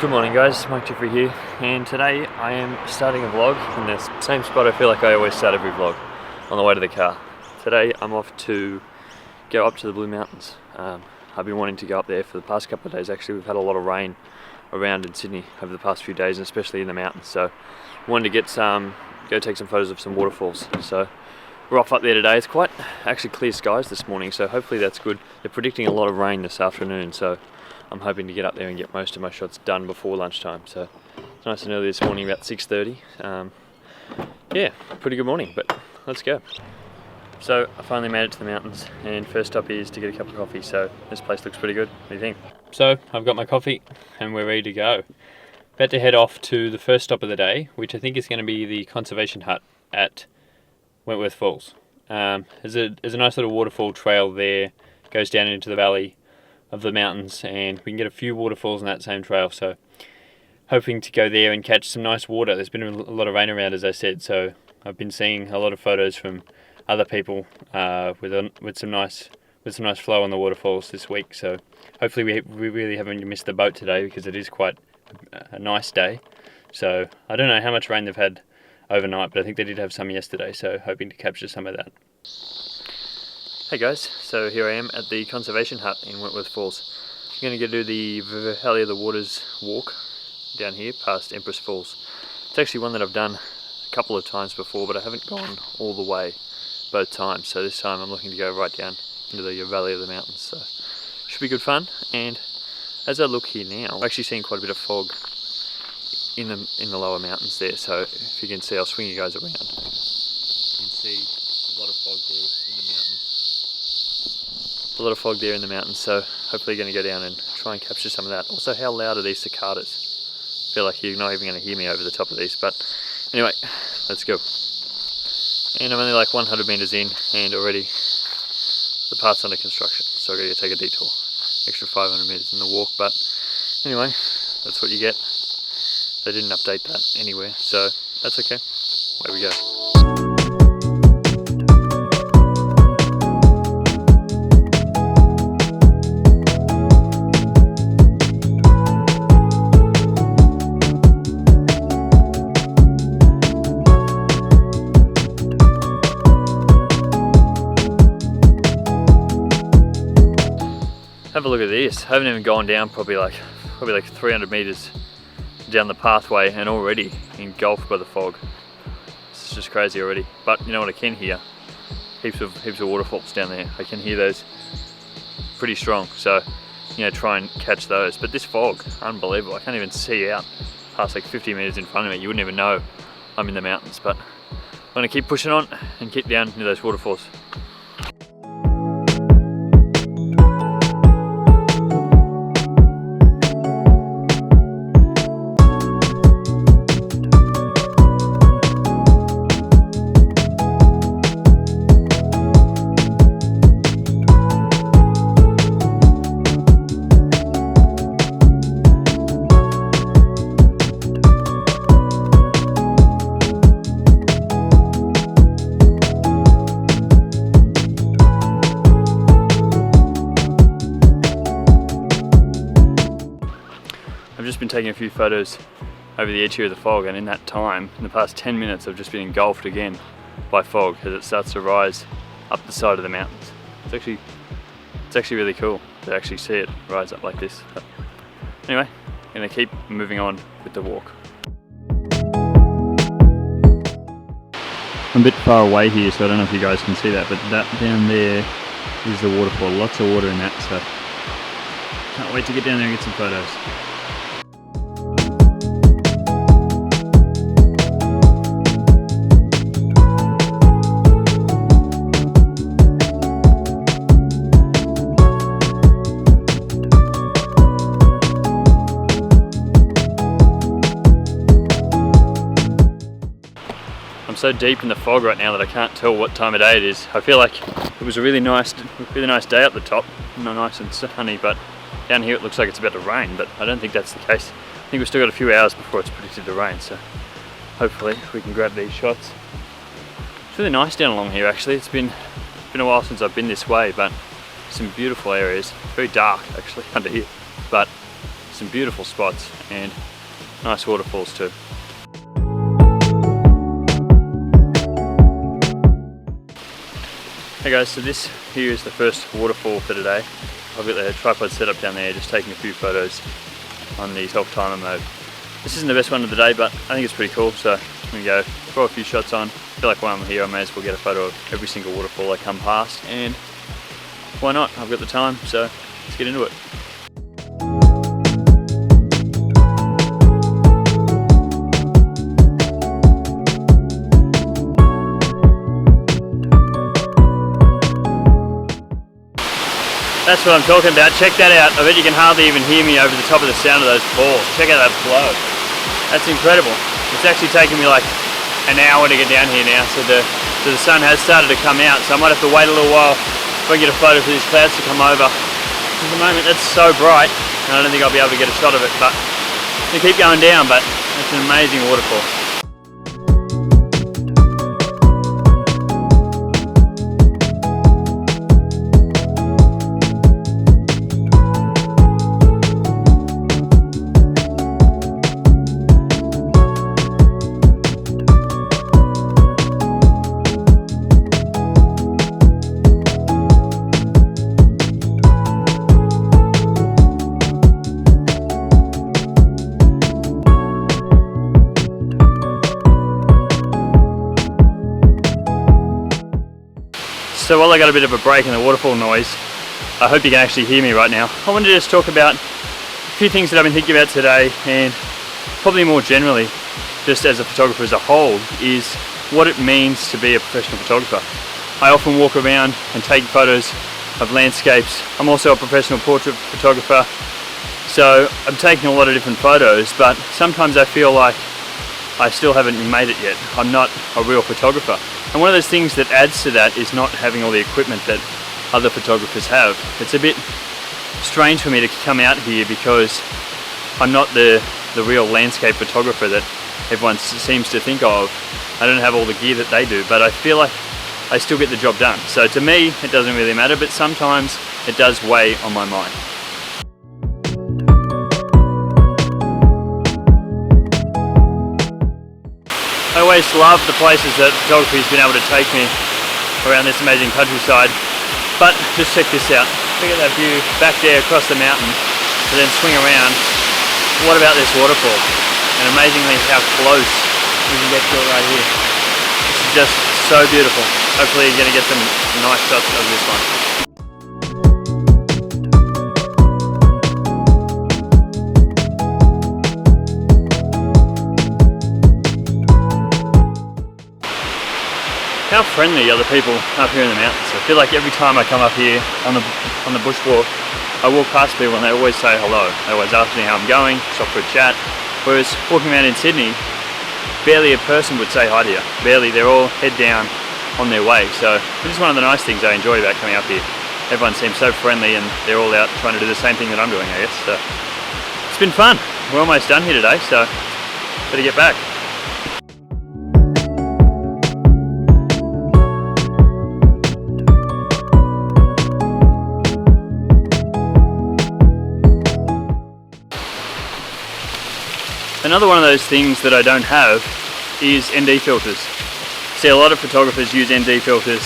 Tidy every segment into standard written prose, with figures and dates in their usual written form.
Good morning guys, Mike Jeffrey here, and today I am starting a vlog in the same spot I feel like I always start every vlog, on the way to the car. Today I'm off to go up to the Blue Mountains. I've been wanting to go up there for the past couple of days. Actually, we've had a lot of rain around in Sydney over the past few days, and especially in the mountains, so I wanted to go take some photos of some waterfalls. So we're off up there today. It's quite actually clear skies this morning, so hopefully that's good. They're predicting a lot of rain this afternoon, so I'm hoping to get up there and get most of my shots done before lunchtime. So it's nice and early this morning, about 6:30. Yeah, pretty good morning, but let's go. So I finally made it to the mountains, and first stop is to get a cup of coffee. So this place looks pretty good. What do you think? So I've got my coffee and we're ready to go. About to head off to the first stop of the day, which I think is going to be the conservation hut at Wentworth Falls. There's a nice little waterfall trail there, goes down into the valley of the mountains, and we can get a few waterfalls on that same trail, so hoping to go there and catch some nice water. There's been a lot of rain around, as I said, so I've been seeing a lot of photos from other people with some nice flow on the waterfalls this week, so hopefully we really haven't missed the boat today, because it is quite a nice day. So I don't know how much rain they've had overnight, but I think they did have some yesterday, so hoping to capture some of that. Hey guys, so here I am at the conservation hut in Wentworth Falls. I'm going to go do the Valley of the Waters walk down here past Empress Falls. It's actually one that I've done a couple of times before, but I haven't gone all the way both times, so this time I'm looking to go right down into the Valley of the Mountains, so should be good fun. And as I look here now, I'm actually seeing quite a bit of fog in the lower mountains there, so if you can see, I'll swing you guys around. You can see a lot of fog there in the mountains. A lot of fog there in the mountains, so hopefully going to go down and try and capture some of that. Also, how loud are these cicadas? I feel like you're not even going to hear me over the top of these, but anyway, let's go. And I'm only like 100 meters in, and already the path's under construction, so I've got to take a detour. Extra 500 meters in the walk, but anyway, that's what you get. They didn't update that anywhere, so that's okay. Away we go. Have a look at this. I haven't even gone down probably like 300 meters down the pathway, and already engulfed by the fog. It's just crazy already. But you know what I can hear? Heaps of waterfalls down there. I can hear those pretty strong. So, you know, try and catch those. But this fog, unbelievable. I can't even see out past like 50 meters in front of me. You wouldn't even know I'm in the mountains. But I'm gonna keep pushing on and keep down into those waterfalls. I've just been taking a few photos over the edge here of the fog, and in that time, in the past 10 minutes, I've just been engulfed again by fog as it starts to rise up the side of the mountains. It's actually really cool to actually see it rise up like this. But anyway, I'm gonna keep moving on with the walk. I'm a bit far away here, so I don't know if you guys can see that, but that down there is the waterfall. Lots of water in that, so can't wait to get down there and get some photos. I'm so deep in the fog right now that I can't tell what time of day it is. I feel like it was a really nice day up the top, nice and sunny, but down here it looks like it's about to rain, but I don't think that's the case. I think we've still got a few hours before it's predicted to rain, so hopefully we can grab these shots. It's really nice down along here actually. It's been a while since I've been this way, but some beautiful areas. Very dark actually under here, but some beautiful spots and nice waterfalls too. Hey guys, so this here is the first waterfall for today. I've got the tripod set up down there, just taking a few photos on the self-timer mode. This isn't the best one of the day, but I think it's pretty cool, so I'm gonna go throw a few shots on. I feel like while I'm here I may as well get a photo of every single waterfall I come past, and why not? I've got the time, so let's get into it. That's what I'm talking about. Check that out. I bet you can hardly even hear me over the top of the sound of those falls. Check out that flow. That's incredible. It's actually taken me like an hour to get down here now, so the sun has started to come out, so I might have to wait a little while if I get a photo for these clouds to come over. At the moment it's so bright, and I don't think I'll be able to get a shot of it, but I'm gonna keep going down, but it's an amazing waterfall. So while I got a bit of a break in the waterfall noise, I hope you can actually hear me right now. I wanted to just talk about a few things that I've been thinking about today, and probably more generally, just as a photographer as a whole, is what it means to be a professional photographer. I often walk around and take photos of landscapes. I'm also a professional portrait photographer, so I'm taking a lot of different photos, but sometimes I feel like I still haven't made it yet. I'm not a real photographer. And one of those things that adds to that is not having all the equipment that other photographers have. It's a bit strange for me to come out here because I'm not the real landscape photographer that everyone seems to think of. I don't have all the gear that they do, but I feel like I still get the job done. So to me, it doesn't really matter, but sometimes it does weigh on my mind. I always love the places that photography's been able to take me around this amazing countryside, but just check this out. Look at that view back there across the mountain, and then swing around. What about this waterfall? And amazingly how close we can get to it right here. This is just so beautiful. Hopefully you're going to get some nice shots of this one. How friendly are the people up here in the mountains? I feel like every time I come up here on the bushwalk, I walk past people and they always say hello. They always ask me how I'm going, stop for a chat. Whereas walking around in Sydney, barely a person would say hi to you. Barely, they're all head down on their way. So this is one of the nice things I enjoy about coming up here. Everyone seems so friendly and they're all out trying to do the same thing that I'm doing, I guess. So it's been fun. We're almost done here today, so better get back. Another one of those things that I don't have is ND filters. See, a lot of photographers use ND filters,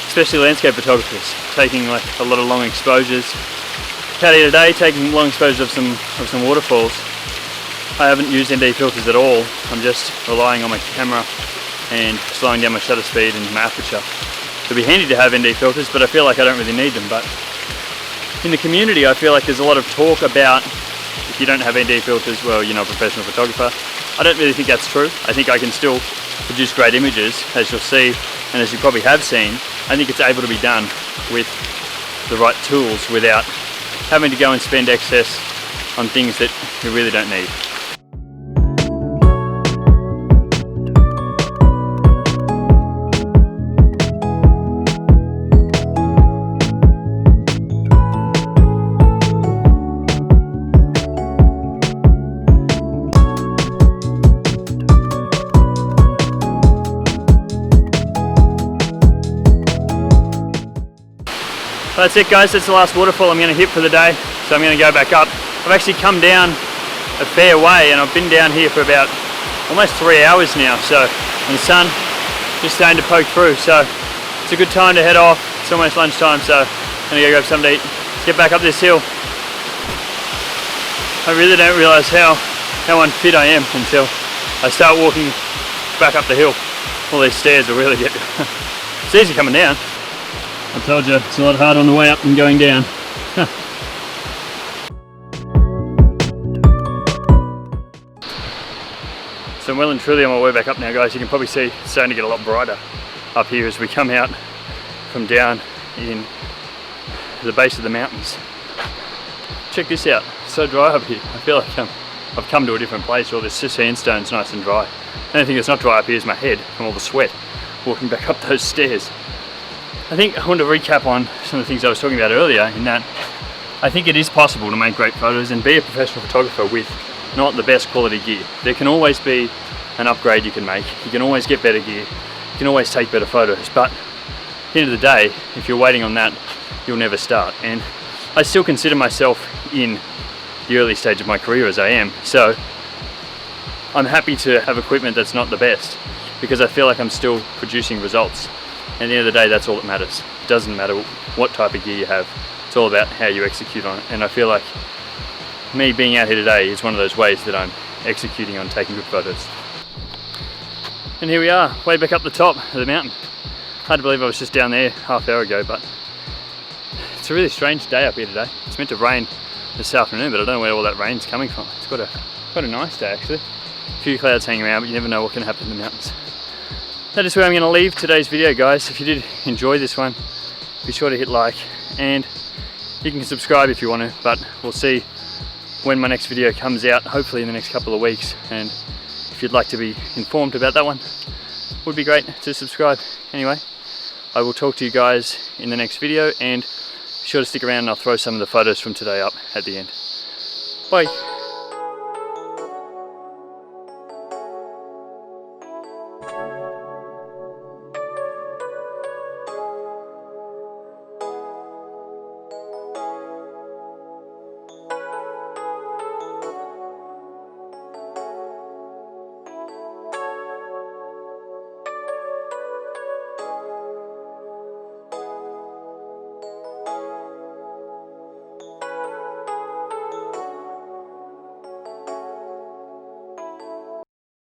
especially landscape photographers, taking like a lot of long exposures. Out here today, taking long exposures of some waterfalls. I haven't used ND filters at all. I'm just relying on my camera and slowing down my shutter speed and my aperture. It'd be handy to have ND filters, but I feel like I don't really need them. But in the community, I feel like there's a lot of talk about if you don't have ND filters, well, you're not a professional photographer. I don't really think that's true. I think I can still produce great images, as you'll see, and as you probably have seen. I think it's able to be done with the right tools without having to go and spend excess on things that you really don't need. That's it guys, that's the last waterfall I'm going to hit for the day, so I'm going to go back up I've actually come down a fair way, and I've been down here for about almost 3 hours now, so, and the sun just starting to poke through, so it's a good time to head off. It's almost lunchtime, so I'm gonna go grab something to eat. Let's get back up this hill. I really don't realise how unfit I am until I start walking back up the hill. All these stairs will really get you. It's easy coming down. I told you, it's a lot harder on the way up than going down. So I'm well and truly on my way back up now, guys. You can probably see it's starting to get a lot brighter up here as we come out from down in the base of the mountains. Check this out, it's so dry up here. I feel like I've come to a different place. All this sandstone's nice and dry. The only thing that's not dry up here is my head from all the sweat walking back up those stairs. I think I want to recap on some of the things I was talking about earlier, in that I think it is possible to make great photos and be a professional photographer with not the best quality gear. There can always be an upgrade you can make. You can always get better gear. You can always take better photos. But at the end of the day, if you're waiting on that, you'll never start. And I still consider myself in the early stage of my career as I am. So I'm happy to have equipment that's not the best, because I feel like I'm still producing results. And at the end of the day, that's all that matters. It doesn't matter what type of gear you have. It's all about how you execute on it. And I feel like me being out here today is one of those ways that I'm executing on taking good photos. And here we are, way back up the top of the mountain. Hard to believe I was just down there half an hour ago, but it's a really strange day up here today. It's meant to rain this afternoon, but I don't know where all that rain's coming from. It's quite a nice day actually. A few clouds hanging around, but you never know what can happen in the mountains. That is where I'm going to leave today's video, guys. If you did enjoy this one, be sure to hit like, and you can subscribe if you want to, but we'll see when my next video comes out, hopefully in the next couple of weeks. And if you'd like to be informed about that one, it would be great to subscribe. Anyway, I will talk to you guys in the next video, and be sure to stick around and I'll throw some of the photos from today up at the end. Bye.